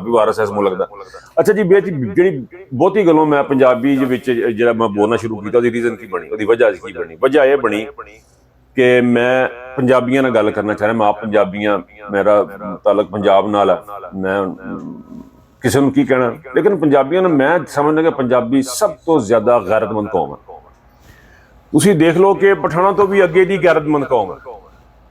ਵਾਰਸ ਇਸ ਮੁਲਕ ਦਾ। ਅੱਛਾ ਜੀ, ਜਿਹੜੀ ਬਹੁਤੀ ਗੱਲੋਂ ਮੈਂ ਪੰਜਾਬੀ ਦੇ ਵਿੱਚ ਜਿਹੜਾ ਮੈਂ ਬੋਲਣਾ ਸ਼ੁਰੂ ਕੀਤਾ, ਉਹਦੀ ਰੀਜ਼ਨ ਕੀ ਬਣੀ, ਉਹਦੀ ਵਜ੍ਹਾ ਕੀ ਬਣੀ? ਵਜ੍ਹਾ ਇਹ ਬਣੀ ਕਿ ਮੈਂ ਪੰਜਾਬੀਆਂ ਨਾਲ ਗੱਲ ਕਰਨਾ ਚਾਹ ਰਿਹਾ। ਮੈਂ ਆਪ ਪੰਜਾਬੀਆਂ, ਮੇਰਾ ਤਾਲੁਕ ਪੰਜਾਬ ਨਾਲ ਹੈ। ਮੈਂ ਕਿਸੇ ਨੂੰ ਕੀ ਕਹਿਣਾ, ਲੇਕਿਨ ਪੰਜਾਬੀਆਂ ਨੂੰ ਮੈਂ ਸਮਝਦਾ ਕਿ ਪੰਜਾਬੀ ਸਭ ਤੋਂ ਜ਼ਿਆਦਾ ਗੈਰਤਮੰਦ ਕੌਮ ਹੈ। ਤੁਸੀਂ ਦੇਖ ਲਓ ਕਿ ਪਠਾਨਾਂ ਤੋਂ ਵੀ ਅੱਗੇ ਦੀ ਗੈਰਤਮੰਦ ਕੌਮ ਹੈ।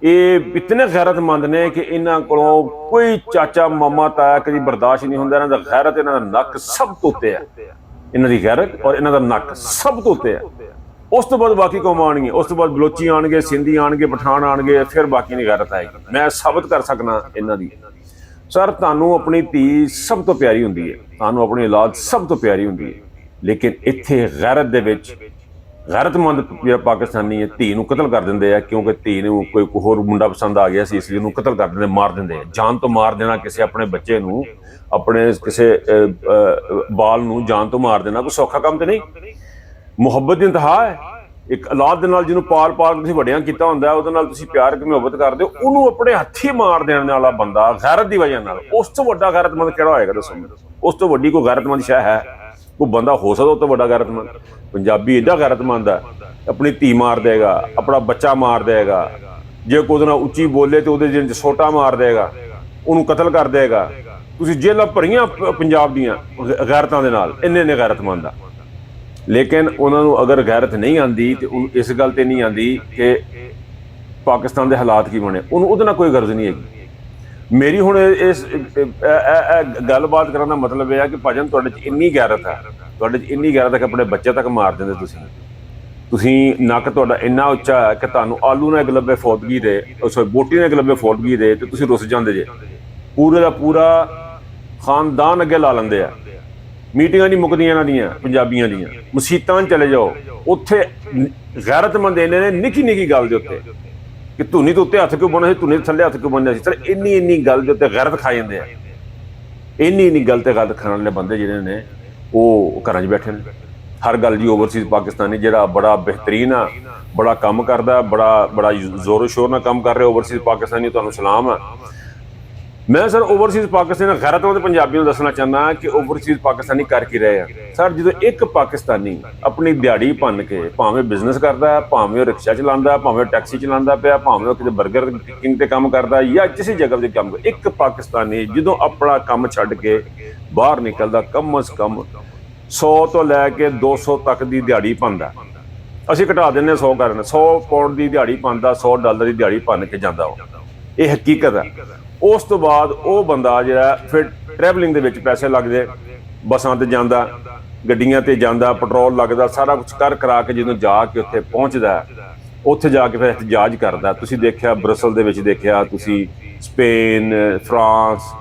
ਇਹ ਇਤਨੇ ਗੈਰਤਮੰਦ ਨੇ ਕਿ ਇਹਨਾਂ ਕੋਲੋਂ ਕੋਈ ਚਾਚਾ ਮਾਮਾ ਤਾਇਆ ਕਦੀ ਬਰਦਾਸ਼ਤ ਨਹੀਂ ਹੁੰਦਾ। ਇਹਨਾਂ ਦਾ ਗੈਰਤ, ਇਹਨਾਂ ਦਾ ਨੱਕ ਸਭ ਤੋਂ ਉੱਤੇ ਹੈ। ਇਹਨਾਂ ਦੀ ਗੈਰਤ ਔਰ ਇਹਨਾਂ ਦਾ ਨੱਕ ਸਭ ਤੋਂ ਉੱਤੇ ਹੈ। ਉਸ ਤੋਂ ਬਾਅਦ ਬਾਕੀ ਕੌਮਾਂ ਆਉਣਗੀਆਂ, ਉਸ ਤੋਂ ਬਾਅਦ ਬਲੋਚੀ ਆਉਣਗੇ, ਸਿੰਧੀ ਆਉਣਗੇ, ਪਠਾਨ ਆਉਣਗੇ, ਫਿਰ ਬਾਕੀ ਦੀ ਗੈਰਤ ਆਏਗੀ। ਮੈਂ ਸਾਬਤ ਕਰ ਸਕਦਾ ਇਹਨਾਂ ਦੀ। ਸਰ, ਤੁਹਾਨੂੰ ਆਪਣੀ ਧੀ ਸਭ ਤੋਂ ਪਿਆਰੀ ਹੁੰਦੀ ਹੈ, ਤੁਹਾਨੂੰ ਆਪਣੀ ਔਲਾਦ ਸਭ ਤੋਂ ਪਿਆਰੀ ਹੁੰਦੀ ਹੈ, ਲੇਕਿਨ ਇੱਥੇ ਗੈਰਤ ਦੇ ਵਿੱਚ ਗੈਰਤਮੰਦ ਜਿਹੜਾ ਪਾਕਿਸਤਾਨੀ ਹੈ ਧੀ ਨੂੰ ਕਤਲ ਕਰ ਦਿੰਦੇ ਆ, ਕਿਉਂਕਿ ਧੀ ਨੂੰ ਕੋਈ ਹੋਰ ਮੁੰਡਾ ਪਸੰਦ ਆ ਗਿਆ ਸੀ, ਇਸ ਲਈ ਉਹਨੂੰ ਕਤਲ ਕਰ ਦਿੰਦੇ, ਮਾਰ ਦਿੰਦੇ ਆ। ਜਾਨ ਤੋਂ ਮਾਰ ਦੇਣਾ ਕਿਸੇ ਆਪਣੇ ਬੱਚੇ ਨੂੰ, ਆਪਣੇ ਕਿਸੇ ਬਾਲ ਨੂੰ ਜਾਨ ਤੋਂ ਮਾਰ ਦੇਣਾ ਕੋਈ ਸੌਖਾ ਕੰਮ ਤੇ ਨਹੀਂ। ਮੁਹੱਬਤ ਦੀ ਇੰਤਹਾ ਹੈ। ਇੱਕ ਔਲਾਦ ਦੇ ਨਾਲ ਜਿਹਨੂੰ ਪਾਲ ਤੁਸੀਂ ਵੱਡਿਆਂ ਕੀਤਾ ਹੁੰਦਾ, ਉਹਦੇ ਨਾਲ ਤੁਸੀਂ ਪਿਆਰ ਕਿ ਮੁਹੱਬਤ ਕਰਦੇ ਹੋ, ਉਹਨੂੰ ਆਪਣੇ ਹੱਥੀਂ ਮਾਰ ਦੇਣ ਵਾਲਾ ਬੰਦਾ ਗੈਰਤ ਦੀ ਵਜ੍ਹਾ ਨਾਲ, ਉਸ ਤੋਂ ਵੱਡਾ ਗੈਰਤਮੰਦ ਕਿਹੜਾ ਹੋਏਗਾ ਦੱਸੋ? ਉਸ ਤੋਂ ਵੱਡੀ ਕੋਈ ਗੈਰਤਮੰਦ ਸ਼ੈ ਹੈ? ਕੋਈ ਬੰਦਾ ਹੋ ਸਕਦਾ ਉਸ ਤੋਂ ਵੱਡਾ ਗੈਰਤਮੰਦ? ਪੰਜਾਬੀ ਏਡਾ ਗੈਰਤਮੰਦ ਹੈ, ਆਪਣੀ ਧੀ ਮਾਰ ਦੇਗਾ, ਆਪਣਾ ਬੱਚਾ ਮਾਰ ਦੇਗਾ, ਜੇ ਕੋਈ ਉਹਦੇ ਨਾਲ ਉੱਚੀ ਬੋਲੇ ਤੇ ਉਹਦੇ ਜਿਹੇ ਸੋਟਾ ਮਾਰ ਦੇਗਾ, ਉਹਨੂੰ ਕਤਲ ਕਰ ਦੇਗਾ। ਤੁਸੀਂ ਜੇਲ੍ਹਾਂ ਭਰੀਆਂ ਪੰਜਾਬ ਦੀਆਂ ਗੈਰਤਾਂ ਦੇ ਨਾਲ, ਇੰਨੇ ਗੈਰਤਮੰਦ ਆ। ਲੇਕਿਨ ਉਹਨਾਂ ਨੂੰ ਅਗਰ ਗੈਰਤ ਨਹੀਂ ਆਉਂਦੀ ਤੇ ਉਹ ਇਸ ਗੱਲ ਤੇ ਨਹੀਂ ਆਉਂਦੀ ਕਿ ਪਾਕਿਸਤਾਨ ਦੇ ਹਾਲਾਤ ਕੀ ਬਣੇ, ਉਹਨੂੰ ਉਹਦੇ ਨਾਲ ਕੋਈ ਗਰਜ਼ ਨਹੀਂ ਹੈਗੀ। ਮੇਰੀ ਹੁਣ ਇਸ ਗੱਲਬਾਤ ਕਰਨ ਦਾ ਮਤਲਬ ਇਹ ਹੈ ਕਿ ਭਾਜਨ ਤੁਹਾਡੇ 'ਚ ਇੰਨੀ ਗੈਰਤ ਹੈ, ਤੁਹਾਡੇ 'ਚ ਇੰਨੀ ਗੈਰਤ ਹੈ ਕਿ ਆਪਣੇ ਬੱਚੇ ਤੱਕ ਮਾਰ ਦਿੰਦੇ ਤੁਸੀਂ। ਨੱਕ ਤੁਹਾਡਾ ਇੰਨਾ ਉੱਚਾ ਹੈ ਕਿ ਤੁਹਾਨੂੰ ਆਲੂ ਨਾਲ ਇੱਕ ਲੱਭੇ ਫੌਤਗੀ ਦੇ, ਬੋਟੀ ਨਾਲ ਇੱਕ ਲੱਭੇ ਫੌਤਗੀ ਦੇ ਤੇ ਤੁਸੀਂ ਰੁੱਸ ਜਾਂਦੇ ਜੇ। ਪੂਰੇ ਦਾ ਪੂਰਾ ਖਾਨਦਾਨ ਅੱਗੇ ਲਾ ਲੈਂਦੇ ਆ। ਮੀਟਿੰਗਾਂ ਨਹੀਂ ਮੁੱਕਦੀਆਂ ਇਹਨਾਂ ਦੀਆਂ, ਪੰਜਾਬੀਆਂ ਦੀਆਂ। ਮਸੀਤਾਂ ਚਲੇ ਜਾਓ, ਉੱਥੇ ਗੈਰਤਮੰਦ ਇਹਨੇ ਨੇ ਨਿੱਕੀ ਨਿੱਕੀ ਗੱਲ ਦੇ ਉੱਤੇ ਕਿ ਧੁਨੀ ਤੋਂ ਉੱਤੇ ਹੱਥ ਕਿਉਂ ਬਣਿਆ ਸੀ, ਧੁਨੀ ਤੋਂ ਥੱਲੇ ਹੱਥ ਕਿਉਂ ਬਣਿਆ ਸੀ। ਸਰ, ਇੰਨੀ ਗੱਲ ਦੇ ਉੱਤੇ ਗੈਰਤ ਖਾ ਜਾਂਦੇ ਆ। ਇੰਨੀ ਗੱਲ ਤੇ ਗਲਤ ਖਾਣ ਵਾਲੇ ਬੰਦੇ ਜਿਹੜੇ ਨੇ ਉਹ ਘਰਾਂ 'ਚ ਬੈਠੇ ਨੇ। ਹਰ ਗੱਲ ਜੀ ਓਵਰਸੀਜ਼ ਪਾਕਿਸਤਾਨੀ ਜਿਹੜਾ ਬੜਾ ਬਿਹਤਰੀਨ ਆ, ਬੜਾ ਕੰਮ ਕਰਦਾ, ਬੜਾ ਜ਼ੋਰੋ ਸ਼ੋਰ ਨਾਲ ਕੰਮ ਕਰ ਰਿਹਾ ਓਵਰਸੀਜ਼ ਪਾਕਿਸਤਾਨੀ, ਤੁਹਾਨੂੰ ਸਲਾਮ ਆ। ਮੈਂ ਸਰ ਓਵਰਸੀਜ਼ ਪਾਕਿਸਤਾਨੀ ਗੈਰਤਮੰਦ ਪੰਜਾਬੀਆਂ ਨੂੰ ਦੱਸਣਾ ਚਾਹੁੰਦਾ ਕਿ ਓਵਰਸੀਜ਼ ਪਾਕਿਸਤਾਨੀ ਕਰ ਕੀ ਰਹੇ ਆ। ਸਰ, ਜਦੋਂ ਇੱਕ ਪਾਕਿਸਤਾਨੀ ਆਪਣੀ ਦਿਹਾੜੀ ਭੰਨ ਕੇ, ਭਾਵੇਂ ਬਿਜ਼ਨਸ ਕਰਦਾ, ਭਾਵੇਂ ਉਹ ਰਿਕਸ਼ਾ ਚਲਾਉਂਦਾ, ਭਾਵੇਂ ਟੈਕਸੀ ਚਲਾਉਂਦਾ ਪਿਆ, ਭਾਵੇਂ ਉਹ ਕਿਤੇ ਬਰਗਰ ਕਿੰਗ ਤੇ ਕੰਮ ਕਰਦਾ ਜਾਂ ਕਿਸੇ ਜਗ੍ਹਾ ਤੇ ਕੰਮ, ਇੱਕ ਪਾਕਿਸਤਾਨੀ ਜਦੋਂ ਆਪਣਾ ਕੰਮ ਛੱਡ ਕੇ ਬਾਹਰ ਨਿਕਲਦਾ, ਕਮ ਅਜ਼ ਕਮ 100 ਤੋਂ ਲੈ ਕੇ 200 ਤੱਕ ਦੀ ਦਿਹਾੜੀ ਭੰਨਦਾ। ਅਸੀਂ ਘਟਾ ਦਿੰਦੇ 100 ਕਰਨ, 100 ਪਾਉਂਡ ਦੀ ਦਿਹਾੜੀ ਭੰਨਦਾ, $100 ਦੀ ਦਿਹਾੜੀ ਭੰਨ ਕੇ ਜਾਂਦਾ ਉਹ। ਇਹ ਹਕੀਕਤ ਹੈ। ਉਸ ਤੋਂ ਬਾਅਦ ਉਹ ਬੰਦਾ ਜਿਹੜਾ ਫਿਰ ਟਰੈਵਲਿੰਗ ਦੇ ਵਿੱਚ ਪੈਸੇ ਲੱਗਦੇ, ਬੱਸਾਂ ਤੇ ਜਾਂਦਾ, ਗੱਡੀਆਂ ਤੇ ਜਾਂਦਾ, ਪੈਟਰੋਲ ਲੱਗਦਾ, ਸਾਰਾ ਕੁਝ ਕਰ ਕਰਾ ਕੇ ਜਦੋਂ ਜਾ ਕੇ ਉੱਥੇ ਪਹੁੰਚਦਾ, ਉੱਥੇ ਜਾ ਕੇ ਫਿਰ ਇhtਜਾਜ ਕਰਦਾ। ਤੁਸੀਂ ਦੇਖਿਆ ਬਰਸਲ ਦੇ ਵਿੱਚ, ਦੇਖਿਆ ਤੁਸੀਂ ਸਪੇਨ, ਫਰਾਂਸ,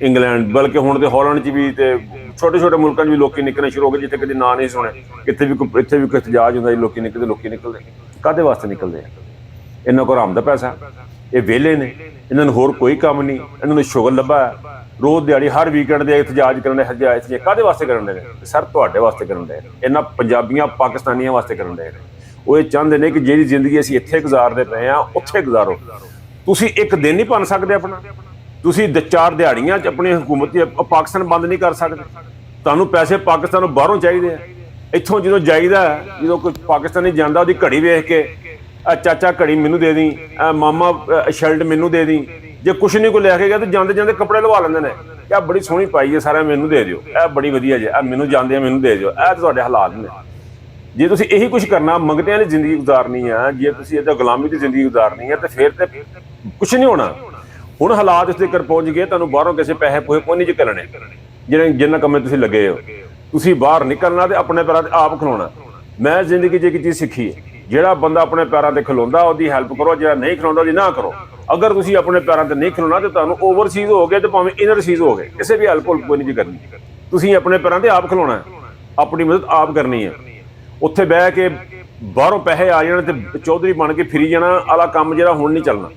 ਇੰਗਲੈਂਡ, ਬਲਕਿ ਹੁਣ ਤੇ ਹਾਲੈਂਡ 'ਚ ਵੀ ਤੇ ਛੋਟੇ ਮੁਲਕਾਂ 'ਚ ਵੀ ਲੋਕੀ ਨਿਕਲਣੇ ਸ਼ੁਰੂ ਹੋ ਗਏ ਜਿੱਥੇ ਕਦੇ ਨਾਂ ਨਹੀਂ ਸੁਣੇ। ਇੱਥੇ ਵੀ ਕੋਈ ਇhtਜਾਜ ਹੁੰਦਾ ਜੀ, ਲੋਕੀ ਨਿਕਲਦੇ। ਕਾਹਦੇ ਵਾਸਤੇ ਨਿਕਲਦੇ ਆ? ਇਹਨਾਂ ਕੋਲ ਹਰਾਮ ਦਾ ਪੈਸਾ, ਇਹ ਵਿਹਲੇ ਨੇ, ਇਹਨਾਂ ਨੂੰ ਹੋਰ ਕੋਈ ਕੰਮ ਨਹੀਂ, ਇਹਨਾਂ ਨੂੰ ਸ਼ੁਗਲ ਲੱਭਾ ਰੋਜ਼ ਦਿਹਾੜੀ ਹਰ ਵੀਕਐਂਡ ਦੇ ਇhtਜਾਜ ਕਰਨ ਦੇ। ਇhtਜਾਜ ਕਾਹਦੇ ਵਾਸਤੇ ਕਰਨ ਦੇ ਨੇ? ਸਰ, ਤੁਹਾਡੇ ਵਾਸਤੇ ਕਰਨ ਦੇ, ਇਹਨਾਂ ਪੰਜਾਬੀਆਂ ਪਾਕਿਸਤਾਨੀਆਂ ਵਾਸਤੇ ਕਰਨ ਦੇ। ਉਹ ਇਹ ਚਾਹੁੰਦੇ ਨੇ ਕਿ ਜਿਹੜੀ ਜ਼ਿੰਦਗੀ ਅਸੀਂ ਇੱਥੇ ਗੁਜ਼ਾਰਦੇ ਪਏ ਹਾਂ ਉੱਥੇ ਗੁਜ਼ਾਰੋ। ਤੁਸੀਂ ਇੱਕ ਦਿਨ ਨਹੀਂ ਭੰਨ ਸਕਦੇ ਆਪਣਾ, ਤੁਸੀਂ 4 ਦਿਹਾੜੀਆਂ 'ਚ ਆਪਣੀ ਹਕੂਮਤ ਪਾਕਿਸਤਾਨ ਬੰਦ ਨਹੀਂ ਕਰ ਸਕਦੇ। ਤੁਹਾਨੂੰ ਪੈਸੇ ਪਾਕਿਸਤਾਨ ਨੂੰ ਬਾਹਰੋਂ ਚਾਹੀਦੇ ਆ। ਇੱਥੋਂ ਜਦੋਂ ਜਾਈਦਾ, ਜਦੋਂ ਕੋਈ ਪਾਕਿਸਤਾਨੀ ਜਾਂਦਾ, ਉਹਦੀ ਘੜੀ ਵੇਖ ਕੇ ਚਾਚਾ ਘੜੀ ਮੈਨੂੰ ਦੇ ਦੀ, ਮਾਮਾ ਸ਼ਰਟ ਮੈਨੂੰ ਦੇ ਦੀ। ਜੇ ਕੁਛ ਨਹੀਂ ਕੋਈ ਲੈ ਕੇ ਗਿਆ ਤਾਂ ਜਾਂਦੇ ਕੱਪੜੇ ਲਵਾ ਲੈਂਦੇ ਨੇ। ਇਹ ਬੜੀ ਸੋਹਣੀ ਪਾਈ ਹੈ, ਸਾਰਾ ਮੈਨੂੰ ਦੇ ਦਿਓ, ਇਹ ਬੜੀ ਵਧੀਆ ਜੇ, ਮੈਨੂੰ ਜਾਂਦੇ ਆ ਮੈਨੂੰ ਦੇ ਦਿਓ। ਇਹ ਤਾਂ ਤੁਹਾਡੇ ਹਾਲਾਤ ਨੇ। ਜੇ ਤੁਸੀਂ ਇਹੀ ਕੁਛ ਕਰਨਾ, ਮੰਗਤਿਆਂ ਦੀ ਜ਼ਿੰਦਗੀ ਗੁਜ਼ਾਰਨੀ ਆ, ਜੇ ਤੁਸੀਂ ਇਹਦਾ ਗੁਲਾਮੀ ਦੀ ਜ਼ਿੰਦਗੀ ਗੁਜ਼ਾਰਨੀ ਹੈ, ਤਾਂ ਫਿਰ ਤੇ ਕੁਛ ਨਹੀਂ ਹੋਣਾ। ਹੁਣ ਹਾਲਾਤ ਇਸ ਤੱਕ ਪਹੁੰਚ ਗਏ, ਤੁਹਾਨੂੰ ਬਾਹਰੋਂ ਕਿਸੇ ਪੈਸੇ ਕੋਈ ਨਹੀਂ ਕਰਨੇ। ਜਿੰਨਾ ਕੰਮੇ ਤੁਸੀਂ ਲੱਗੇ ਹੋ, ਤੁਸੀਂ ਬਾਹਰ ਨਿਕਲਣਾ ਤੇ ਆਪਣੇ ਪੈਰਾਂ ਤੇ ਆਪ ਖਲੋਣਾ। ਮੈਂ ਜ਼ਿੰਦਗੀ 'ਚ ਇੱਕ ਚੀਜ਼ ਸਿੱਖੀ ਹੈ, ਜਿਹੜਾ ਬੰਦਾ ਆਪਣੇ ਪੈਰਾਂ ਤੇ ਖਲੋਂਦਾ ਉਹਦੀ ਹੈਲਪ ਕਰੋ, ਜਿਹੜਾ ਨਹੀਂ ਖਲੋਂਦਾ ਉਹਦੀ ਨਾ ਕਰੋ। ਅਗਰ ਤੁਸੀਂ ਆਪਣੇ ਪੈਰਾਂ ਤੇ ਨਹੀਂ ਖਲੋਣਾ ਤੇ ਤੁਹਾਨੂੰ ਓਵਰਸੀਜ਼ ਹੋ ਗਏ ਤੇ ਭਾਵੇਂ ਇਨਰਸੀਜ਼ ਹੋ ਗਏ, ਕਿਸੇ ਵੀ ਹੈਲਪ ਕੋਈ ਨਹੀਂ ਕਰਨੀ। ਤੁਸੀਂ ਆਪਣੇ ਪੈਰਾਂ ਤੇ ਆਪ ਖਲੋਣਾ, ਆਪਣੀ ਮਦਦ ਆਪ ਕਰਨੀ ਹੈ। ਉੱਥੇ ਬਹਿ ਕੇ ਬਾਹਰੋਂ ਪੈਸੇ ਆ ਜਾਣ ਤੇ ਚੌਧਰੀ ਬਣ ਕੇ ਫਿਰੀ ਜਾਣਾ ਵਾਲਾ ਕੰਮ ਜਿਹੜਾ ਹੁਣ ਨਹੀਂ ਚੱਲਣਾ।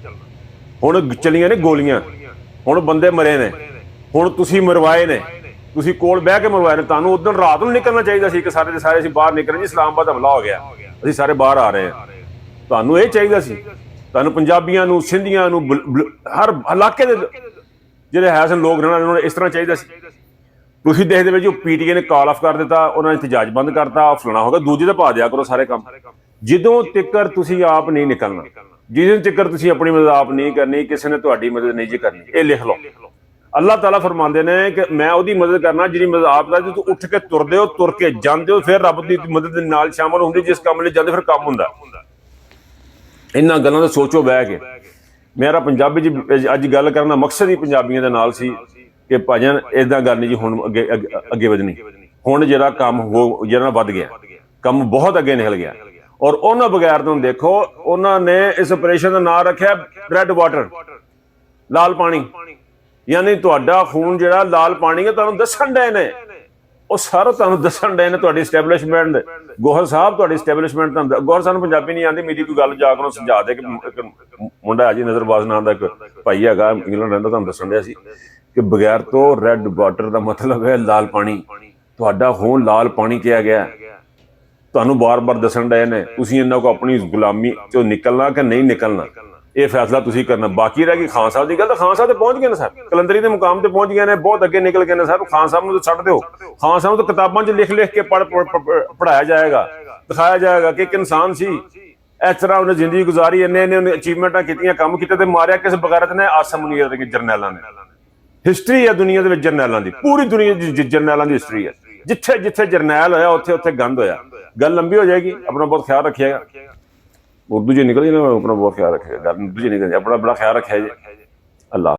ਹੁਣ ਚੱਲੀਆਂ ਨੇ ਗੋਲੀਆਂ, ਹੁਣ ਬੰਦੇ ਮਰੇ ਨੇ, ਹੁਣ ਤੁਸੀਂ ਮਰਵਾਏ ਨੇ, ਤੁਸੀਂ ਕੋਲ ਬਹਿ ਕੇ ਮਰਵਾਏ ਨੇ। ਤੁਹਾਨੂੰ ਉਦੋਂ ਰਾਤ ਨੂੰ ਨਿਕਲਣਾ ਚਾਹੀਦਾ ਸੀ ਕਿ ਸਾਰੇ ਦੇ ਸਾਰੇ ਅਸੀਂ ਬਾਹਰ ਨਿਕਲ ਜੀ, ਇਸਲਾਮਾਬਾਦ ਹਮਲਾ ਹੋ ਗਿਆ, ਅਸੀਂ ਸਾਰੇ ਬਾਹਰ ਆ ਰਹੇ ਹਾਂ। ਤੁਹਾਨੂੰ ਇਹ ਚਾਹੀਦਾ ਸੀ, ਤੁਹਾਨੂੰ ਪੰਜਾਬੀਆਂ ਨੂੰ, ਸਿੰਧੀਆਂ ਨੂੰ, ਹਰ ਇਲਾਕੇ ਦੇ ਜਿਹੜੇ ਹੈ ਸਨ ਲੋਕ ਰਹਿਣਾ ਉਹਨਾਂ ਨੂੰ ਇਸ ਤਰ੍ਹਾਂ ਚਾਹੀਦਾ ਸੀ। ਤੁਸੀਂ ਦੇਖਦੇ ਵਿੱਚ ਪੀਟੀਏ ਨੇ ਕਾਲ ਆਫ ਕਰ ਦਿੱਤਾ, ਉਹਨਾਂ ਨੇ ਇਤਜਾਜ ਬੰਦ ਕਰਤਾ, ਫਲਾਣਾ ਹੋ ਗਿਆ, ਦੂਜੇ ਦਾ ਪਾ ਦਿਆ ਕਰੋ ਸਾਰੇ ਕੰਮ। ਜਦੋਂ ਤਿੱਕਰ ਤੁਸੀਂ ਆਪ ਨਹੀਂ ਨਿਕਲਣਾ, ਜਿਸ ਤਿੱਕਰ ਤੁਸੀਂ ਆਪਣੀ ਮਦਦ ਆਪ ਨਹੀਂ ਕਰਨੀ, ਕਿਸੇ ਨੇ ਤੁਹਾਡੀ ਮਦਦ ਨਹੀਂ ਜੀ ਕਰਨੀ। ਇਹ ਲਿਖ ਲਓ, ਅੱਲਾਹ ਤਾਲਾ ਫਰਮਾਉਂਦੇ ਨੇ ਕਿ ਮੈਂ ਉਹਦੀ ਮਦਦ ਕਰਨਾ ਜਿਹੜੀ ਮਦਦ ਆਪ ਕਰਦੀ। ਤੂੰ ਉੱਠ ਕੇ ਤੁਰਦੇ ਹੋ, ਤੁਰ ਕੇ ਜਾਂਦੇ ਹੋ, ਫਿਰ ਰੱਬ ਦੀ ਮਦਦ ਦੇ ਨਾਲ ਸ਼ਾਮਲ ਹੁੰਦੀ, ਜਿਸ ਕੰਮ ਲਈ ਜਾਂਦੇ ਫਿਰ ਕੰਮ ਹੁੰਦਾ। ਇਹਨਾਂ ਗੱਲਾਂ ਦਾ ਸੋਚੋ ਬਹਿ ਕੇ। ਮੇਰਾ ਪੰਜਾਬੀ 'ਚ ਅੱਜ ਗੱਲ ਕਰਨ ਦਾ ਮਕਸਦ ਹੀ ਪੰਜਾਬੀਆਂ ਦੇ ਨਾਲ ਸੀ ਕਿ ਭਾਜਨ ਏਦਾਂ ਗੱਲ ਨਹੀਂ ਜੀ, ਹੁਣ ਅੱਗੇ ਵਧਣੀ। ਹੁਣ ਜਿਹੜਾ ਕੰਮ ਜਿਹੜਾ ਵੱਧ ਗਿਆ, ਕੰਮ ਬਹੁਤ ਅੱਗੇ ਨਿਕਲ ਗਿਆ। ਔਰ ਉਹਨਾਂ ਬਗੈਰ ਤੋਂ ਦੇਖੋ, ਉਹਨਾਂ ਨੇ ਇਸ ਆਪਰੇਸ਼ਨ ਦਾ ਨਾਂ ਰੱਖਿਆ ਰੈੱਡ ਵਾਟਰ, ਲਾਲ ਪਾਣੀ। ਯਾਨੀ ਤੁਹਾਡਾ ਖੂਨ ਜਿਹੜਾ ਲਾਲ ਪਾਣੀ ਹੈ, ਤੁਹਾਨੂੰ ਦੱਸਣ ਡਏ ਨੇ ਉਹ ਸਾਰਾ, ਤੁਹਾਨੂੰ ਦੱਸਣ ਡਏ ਨੇ ਤੁਹਾਡੀ ਸਟੈਬਲਿਸ਼ਮੈਂਟ। ਗੋਹਰ ਸਾਹਿਬ ਤੁਹਾਡੀ ਸਟੈਬਲਿਸ਼ਮੈਂਟ, ਤੁਹਾਨੂੰ ਗੋਹਰ ਸਾਨੂੰ ਪੰਜਾਬੀ ਨਹੀਂ ਆਉਂਦੀ, ਮੇਰੀ ਕੋਈ ਗੱਲ ਜਾ ਕੇ ਸਮਝਾ ਦੇ। ਕਿ ਮੁੰਡਾ ਅਜੀ ਨਜ਼ਰਬਾਜ਼ ਨਾਮ ਦਾ ਇੱਕ ਭਾਈ ਹੈਗਾ, ਇੰਗਲੈਂਡ ਰਹਿੰਦਾ, ਤੁਹਾਨੂੰ ਦੱਸਣ ਡਿਆ ਸੀ ਕਿ ਬਗੈਰ ਤੋਂ ਰੈੱਡ ਵਾਟਰ ਦਾ ਮਤਲਬ ਹੈ ਲਾਲ ਪਾਣੀ। ਤੁਹਾਡਾ ਖੂਨ ਲਾਲ ਪਾਣੀ ਕਿਹਾ ਗਿਆ, ਤੁਹਾਨੂੰ ਬਾਰ-ਬਾਰ ਦੱਸਣ ਡਏ ਨੇ। ਤੁਸੀਂ ਇਹਨਾਂ ਕੋ ਆਪਣੀ ਗੁਲਾਮੀ ਚੋਂ ਨਿਕਲਣਾ ਕਿ ਨਹੀਂ ਨਿਕਲਣਾ, ਇਹ ਫੈਸਲਾ ਤੁਸੀਂ ਕਰਨਾ। ਬਾਕੀ ਰਹਿ ਗਈ ਖਾਨ ਸਾਹਿਬ ਦੀ ਗੱਲ, ਤਾਂ ਖਾਨ ਸਾਹਿਬ ਤੇ ਪਹੁੰਚ ਗਏ ਨੇ ਸਰ, ਕਲੰਦਰੀ ਦੇ ਮੁਕਾਮ ਤੇ ਪਹੁੰਚ ਗਏ ਨੇ, ਬਹੁਤ ਅੱਗੇ ਨਿਕਲ ਗਏ ਨੇ ਸਰ। ਖਾਨ ਸਾਹਿਬ ਨੂੰ ਤਾਂ ਛੱਡ ਦਿਓ, ਖਾਨ ਸਾਹਿਬ ਨੂੰ ਤਾਂ ਕਿਤਾਬਾਂ 'ਚ ਲਿਖ ਕੇ ਪੜ੍ਹਾਇਆ ਜਾਏਗਾ, ਦਿਖਾਇਆ ਜਾਏਗਾ ਕਿ ਇੱਕ ਇਨਸਾਨ ਸੀ, ਇਸ ਤਰ੍ਹਾਂ ਉਹਨੇ ਜ਼ਿੰਦਗੀ ਗੁਜ਼ਾਰੀ, ਉਹਨੇ ਅਚੀਵਮੈਂਟਾਂ ਕੀਤੀਆਂ, ਕੰਮ ਕੀਤੇ, ਤੇ ਮਾਰਿਆ ਕਿਸ ਬਗੈਰਤ ਨੇ? ਆਸਮ ਮੁਨੀਰ ਦੇ ਜਰਨੈਲਾਂ ਨੇ। ਹਿਸਟਰੀ ਹੈ ਦੁਨੀਆ ਦੇ ਵਿੱਚ ਜਰਨੈਲਾਂ ਦੀ, ਪੂਰੀ ਦੁਨੀਆ ਦੀ ਜਰਨੈਲਾਂ ਦੀ ਹਿਸਟਰੀ ਹੈ। ਜਿੱਥੇ ਜਿੱਥੇ ਜਰਨੈਲ ਹੋਇਆ ਉੱਥੇ ਉੱਥੇ ਗੰਦ ਹੋਇਆ। ਗੱਲ ਲੰਬੀ ਹੋ ਜਾਏਗੀ, ਆਪਣਾ ਬਹੁਤ ਖਿਆਲ ਰੱਖਿएगा। उर्दू जो निकल ना, अपना बहुत ख्याल रखेगा, उर्दू जो निकल अपना बड़ा ख्याल रखा है जी। अल्लाह।